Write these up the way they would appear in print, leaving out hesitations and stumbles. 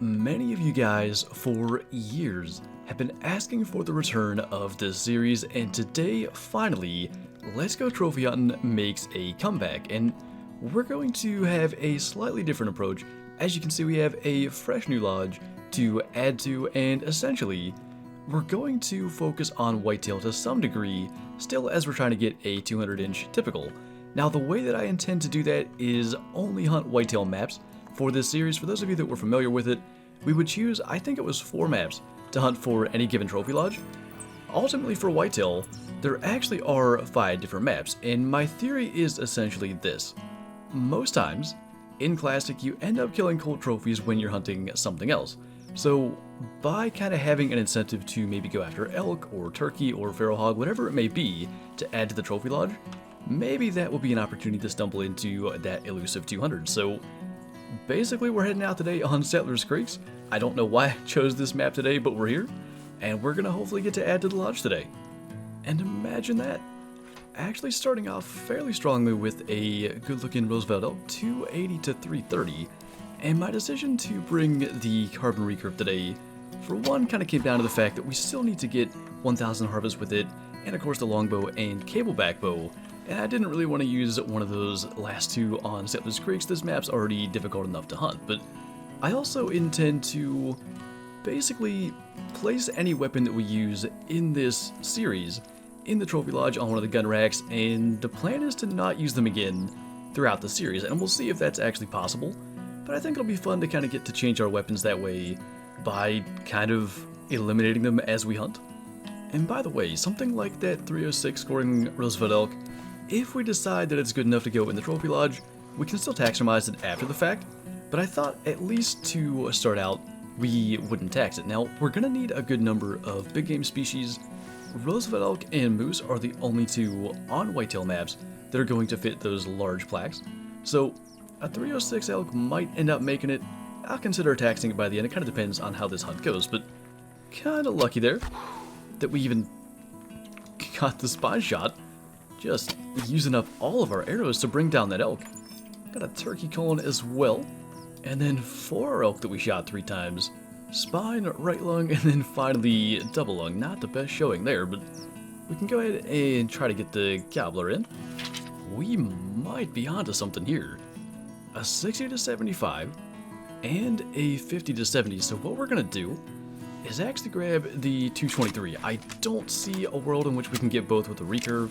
Many of you guys for years have been asking for the return of this series, and today, finally, Let's Go Trophy Hunting makes a comeback, and we're going to have a slightly different approach. As you can see, we have a fresh new lodge to add to, and essentially, we're going to focus on Whitetail to some degree, still as we're trying to get a 200-inch typical. Now, the way that I intend to do that is only hunt Whitetail maps. For this series, for those of you that were familiar with it, we would choose, I think it was 4 maps to hunt for any given trophy lodge. Ultimately for Whitetail, there actually are 5 different maps, and my theory is essentially this. Most times, in Classic, you end up killing cold trophies when you're hunting something else. So by kind of having an incentive to maybe go after elk or turkey or feral hog, whatever it may be, to add to the trophy lodge, maybe that will be an opportunity to stumble into that elusive 200. So basically, we're heading out today on Settlers Creeks. I don't know why I chose this map today, but we're here, and we're gonna hopefully get to add to the lodge today. And imagine that, actually starting off fairly strongly with a good-looking Roosevelt elk, 280 to 330, and my decision to bring the carbon recurve today, for one, kind of came down to the fact that we still need to get 1,000 harvests with it, and of course the longbow and cableback bow. And I didn't really want to use one of those last 2 on Settlers Creeks. This map's already difficult enough to hunt, but I also intend to basically place any weapon that we use in this series in the trophy lodge on one of the gun racks, and the plan is to not use them again throughout the series, and we'll see if that's actually possible. But I think it'll be fun to kind of get to change our weapons that way by kind of eliminating them as we hunt. And by the way, something like that 306 scoring Roosevelt elk, if we decide that it's good enough to go in the trophy lodge, we can still taxonomize it after the fact, but I thought at least to start out, we wouldn't tax it. Now, we're gonna need a good number of big game species. Roosevelt elk and moose are the only 2 on Whitetail maps that are going to fit those large plaques. So a 306 elk might end up making it. I'll consider taxing it by the end. It kind of depends on how this hunt goes, but kind of lucky there that we even got the spine shot. Just using up all of our arrows to bring down that elk. Got a turkey cone as well. And then 4 elk that we shot 3 times. Spine, right lung, and then finally double lung. Not the best showing there, but we can go ahead and try to get the Gobbler in. We might be onto something here. A 60 to 75 and a 50 to 70. So what we're going to do is actually grab the 223. I don't see a world in which we can get both with the recurve.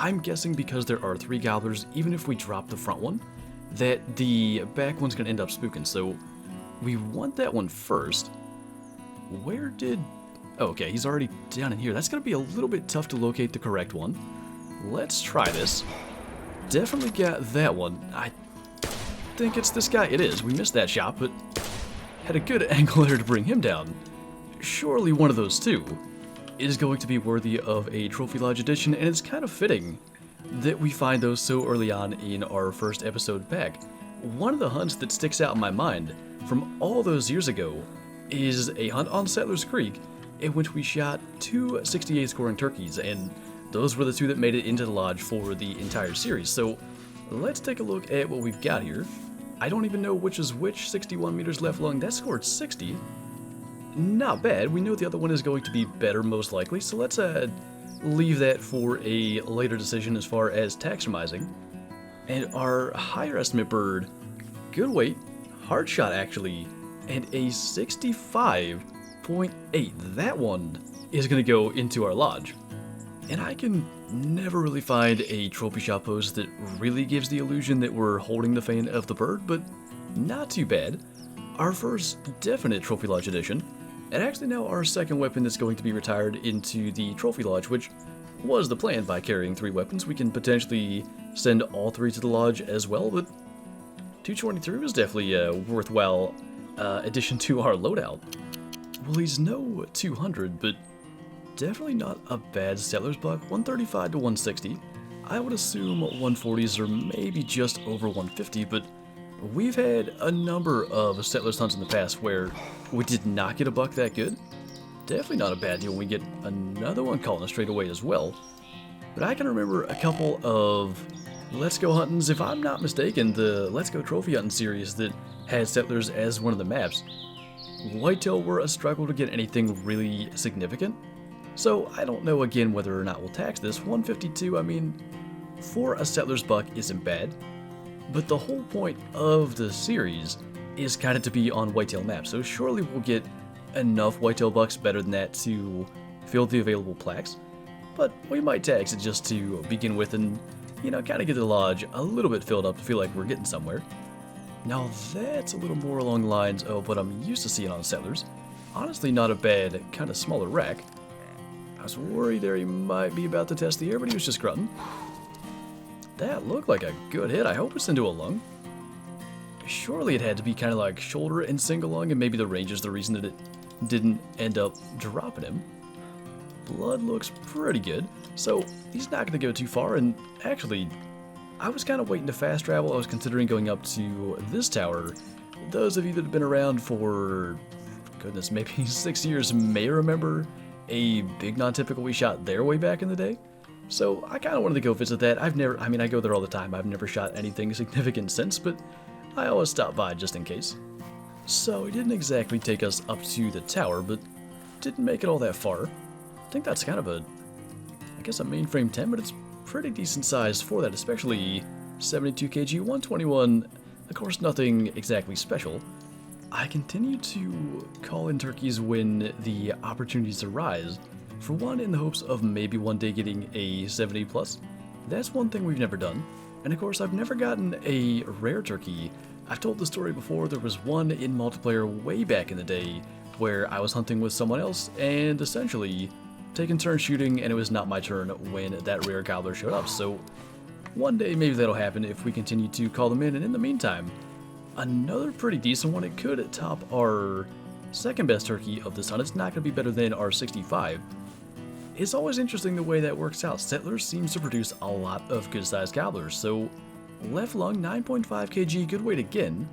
I'm guessing because there are 3 gobblers, even if we drop the front one, that the back one's gonna end up spooking, so we want that one first. Where did... Oh, okay, he's already down in here. That's gonna be a little bit tough to locate the correct one. Let's try this. Definitely got that one. I think it's this guy. It is. We missed that shot, but had a good angle there to bring him down. Surely one of those 2 is going to be worthy of a Trophy Lodge edition, and it's kind of fitting that we find those so early on in our first episode back. One of the hunts that sticks out in my mind from all those years ago is a hunt on Settlers Creek in which we shot 2 68 scoring turkeys, and those were the 2 that made it into the lodge for the entire series. So let's take a look at what we've got here. I don't even know which is which. 61 meters left lung, that scored 60. Not bad. We know the other one is going to be better most likely, so let's leave that for a later decision as far as taxonomizing. And our higher estimate bird, good weight, hard shot actually, and a 65.8. That one is going to go into our lodge. And I can never really find a trophy shot post that really gives the illusion that we're holding the fan of the bird, but not too bad. Our first definite Trophy Lodge edition, and actually now our second weapon that's going to be retired into the Trophy Lodge, which was the plan. By carrying 3 weapons, we can potentially send all 3 to the lodge as well, but 223 was definitely a worthwhile addition to our loadout. Well, he's no 200, but definitely not a bad Settlers buck, 135 to 160. I would assume 140s or maybe just over 150, but we've had a number of Settlers hunts in the past where we did not get a buck that good. Definitely not a bad deal when we get another one calling us straight away as well. But I can remember a couple of Let's Go Huntins, if I'm not mistaken, the Let's Go Trophy Hunting series that had Settlers as one of the maps. Whitetail were a struggle to get anything really significant. So I don't know again whether or not we'll tax this. 152, I mean, for a settler's buck isn't bad. But the whole point of the series is kind of to be on whitetail maps. So surely we'll get enough whitetail bucks better than that to fill the available plaques. But we might tax it just to begin with and, you know, kind of get the lodge a little bit filled up to feel like we're getting somewhere. Now that's a little more along the lines of what I'm used to seeing on settlers. Honestly, not a bad, kind of smaller rack. I was worried there he might be about to test the air, but he was just grunting. That looked like a good hit. I hope it's into a lung. Surely it had to be kind of like shoulder and single lung, and maybe the range is the reason that it didn't end up dropping him. Blood looks pretty good, so he's not going to go too far, and actually, I was kind of waiting to fast travel. I was considering going up to this tower. Those of you that have been around for, goodness, maybe 6 years may remember a big non-typical we shot there way back in the day. So I kind of wanted to go visit that. I go there all the time. I've never shot anything significant since, but I always stop by just in case. So he didn't exactly take us up to the tower, but didn't make it all that far. I think that's kind of a mainframe 10, but it's pretty decent size for that, especially 72 kg, 121. Of course, nothing exactly special. I continue to call in turkeys when the opportunities arise. For one, in the hopes of maybe one day getting a 70 plus. That's one thing we've never done. And of course, I've never gotten a rare turkey. I've told the story before. There was one in multiplayer way back in the day where I was hunting with someone else and essentially taking turns shooting, and it was not my turn when that rare gobbler showed up. So one day maybe that'll happen if we continue to call them in. And in the meantime, another pretty decent one. It could top our second best turkey of this hunt. It's not going to be better than our 65. It's always interesting the way that works out. Settlers seems to produce a lot of good-sized gobblers. So left lung, 9.5 kg, good weight again.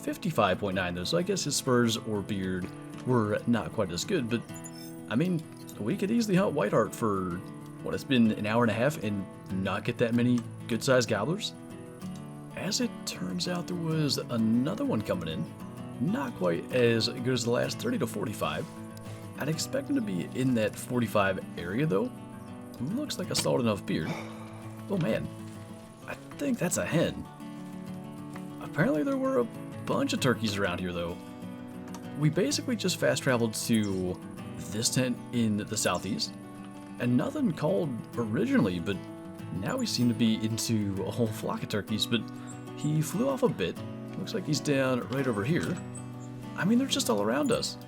55.9 though, so I guess his spurs or beard were not quite as good. But I mean, we could easily hunt Whiteheart for, what, it's been an hour and a half and not get that many good-sized gobblers? As it turns out, there was another one coming in. Not quite as good as the last, 30 to 45. I'd expect him to be in that 45 area though. Looks like a solid enough beard. Oh man, I think that's a hen. Apparently there were a bunch of turkeys around here though. We basically just fast traveled to this tent in the southeast, and nothing called originally, but now we seem to be into a whole flock of turkeys. But he flew off a bit. Looks like he's down right over here. I mean, they're just all around us.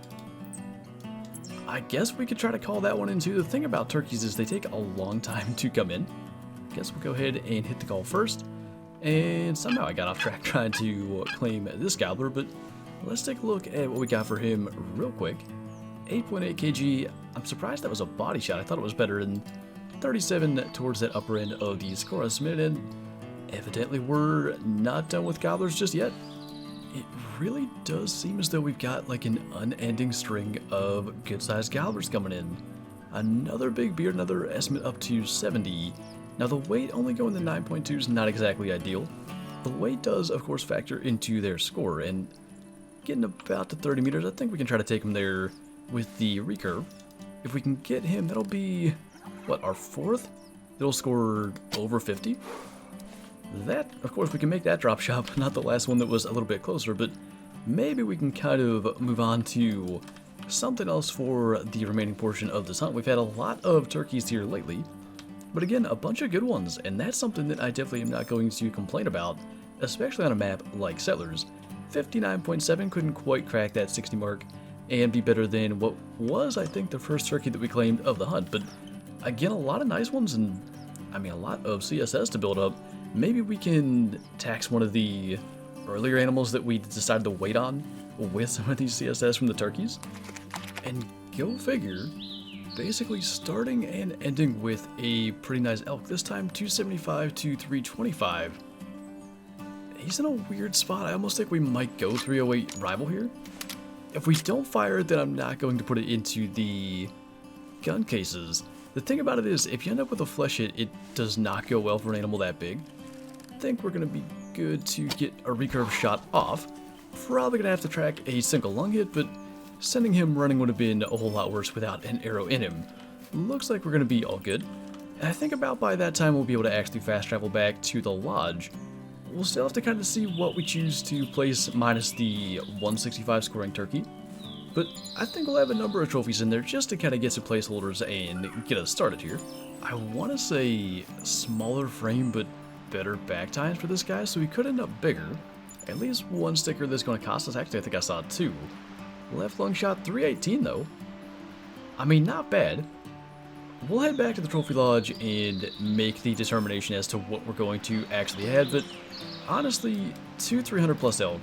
I guess we could try to call that one in too. The thing about turkeys is they take a long time to come in. Guess we'll go ahead and hit the call first. And somehow I got off track trying to claim this gobbler, but let's take a look at what we got for him real quick. 8.8 kg. I'm surprised that was a body shot. I thought it was better. And 37 towards that upper end of the score estimate. And evidently we're not done with gobblers just yet. It really does seem as though we've got like an unending string of good-sized gobblers coming in. Another big beard, another estimate up to 70. Now the weight only going to 9.2 is not exactly ideal. The weight does, of course, factor into their score, and getting about to 30 meters, I think we can try to take him there with the recurve. If we can get him, that'll be, what, our fourth? It'll score over 50. That, of course, we can make that drop shot, not the last one that was a little bit closer, but maybe we can kind of move on to something else for the remaining portion of this hunt. We've had a lot of turkeys here lately, but again, a bunch of good ones, and that's something that I definitely am not going to complain about, especially on a map like Settlers. 59.7 couldn't quite crack that 60 mark and be better than what was, I think, the first turkey that we claimed of the hunt, but again, a lot of nice ones, and I mean, a lot of CSS to build up. Maybe we can tax one of the earlier animals that we decided to wait on with some of these CSS from the turkeys. And go figure, basically starting and ending with a pretty nice elk. This time 275 to 325. He's in a weird spot. I almost think we might go 308 rival here. If we don't fire it, then I'm not going to put it into the gun cases. The thing about it is, if you end up with a flesh hit, it does not go well for an animal that big. I think we're going to be good to get a recurve shot off. Probably going to have to track a single lung hit, but Sending him running would have been a whole lot worse without an arrow in him. Looks like we're going to be all good. And I think about by that time we'll be able to actually fast travel back to the lodge. We'll still have to kind of see what we choose to place minus the 165 scoring turkey. But I think we'll have a number of trophies in there just to kind of get some placeholders and get us started here. I want to say smaller frame but better back times for this guy, so he could end up bigger. At least one sticker that's going to cost us. Actually, I think I saw two. Left lung shot 318 though. I mean, not bad. We'll head back to the trophy lodge and make the determination as to what we're going to actually have, but honestly, 2 300 plus elk,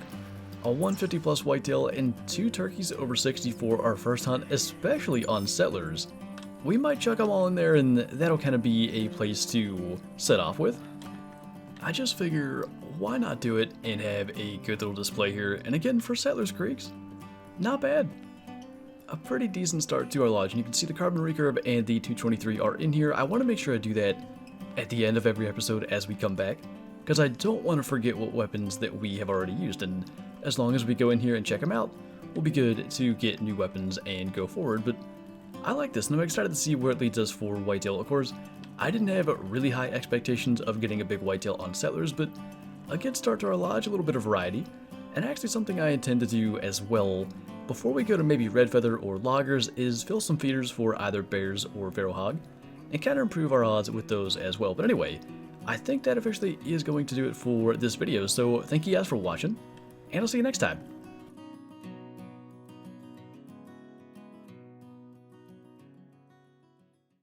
a 150 plus whitetail, and 2 turkeys over 60 for our first hunt, especially on settlers. We might chuck them all in there and that'll kind of be a place to set off with. I just figure, why not do it and have a good little display here, and again, for Settlers Creeks, not bad. A pretty decent start to our lodge, and you can see the carbon recurve and the 223 are in here. I want to make sure I do that at the end of every episode as we come back, because I don't want to forget what weapons that we have already used, and as long as we go in here and check them out, we'll be good to get new weapons and go forward. But I like this, and I'm excited to see where it leads us for whitetail. Of course, I didn't have really high expectations of getting a big whitetail on Settlers, but a good start to our lodge, a little bit of variety, and actually something I intend to do as well before we go to maybe red feather or loggers is fill some feeders for either bears or barrel hog and kind of improve our odds with those as well. But anyway, I think that officially is going to do it for this video, so thank you guys for watching, and I'll see you next time.